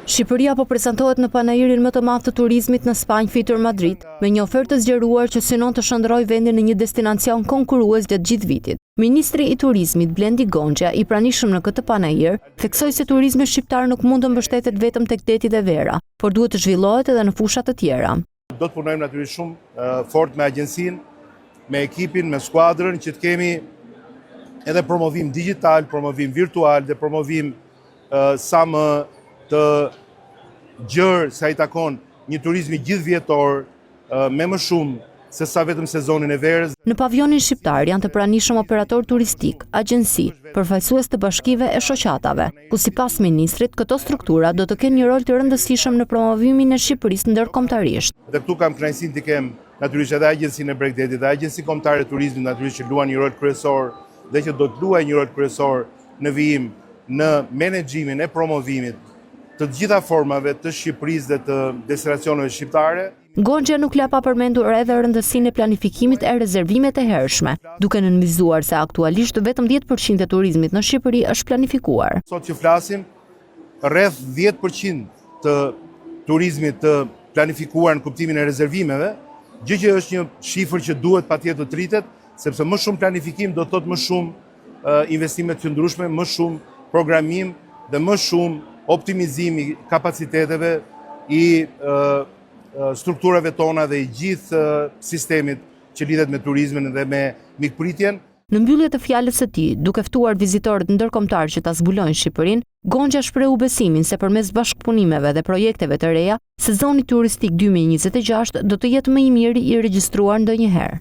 Shqipëria po prezantohet në panairin më të madh të turizmit në Spanjë fitur Madrid, me një ofertë të zgjeruar që synon të shndërrojë vendin në një destinacion konkurrues gjatë gjithë vitit. Ministri i Turizmit Blendi Gonxha, i pranishëm në këtë panair, theksoi se turizmi shqiptar nuk mund të mbështetet vetëm tek deti dhe vera, por duhet të zhvillohet edhe në fusha të tjera. Do të punojmë natyrisht shumë fort me agjencinë, me ekipin, me skuadrën, që të kemi edhe promovim digital, promovim virtual dhe promovim sa më të gjërë sa i takon një turizmi gjithvjetor me më shumë se sa vetëm sezonin e verës. Në pavionin shqiptar janë të pranishëm operator turistik, agjenci, përfaqësues të bashkive e shoqatave, ku sipas ministrit këto struktura do të kenë një rol të rëndësishëm në promovimin e Shqipërisë ndërkombëtarisht. Dhe këtu kam kënaqësinë të kem natyrisht edhe agjencinë e Bregdetit dhe agjencinë kombëtare e turizmit natyrisht që luan një rol kryesor dhe që do të luajë një rol kryesor në vijim në menaxhimin e promovimit të gjitha formave të Shqipërisë dhe të destinacioneve shqiptare. Gonxha nuk la pa përmendur edhe rëndësinë e planifikimit e rezervimet e hershme, duke nënvizuar se aktualisht vetëm 10% e turizmit në Shqipëri është planifikuar. Sot që flasim, rreth 10% të turizmit të planifikuar në kuptimin e rezervimeve, gjë që është një shifër që duhet patjetër të rritet, sepse më shumë planifikim do të thotë më shumë investime të qëndrueshme, më shumë programim dhe më shumë optimizimi kapaciteteve i strukturave tona dhe i gjithë sistemit që lidhet me turizmin dhe me mikpritjen. Në mbyllje të fjalës së tij, duke ftuar vizitorët ndërkombëtar që ta zbulojnë Shqipërinë, Gonxha shprehu besimin se përmes bashkëpunimeve dhe projekteve të reja, sezoni turistik 2026 do të jetë më i miri i regjistruar ndonjëherë.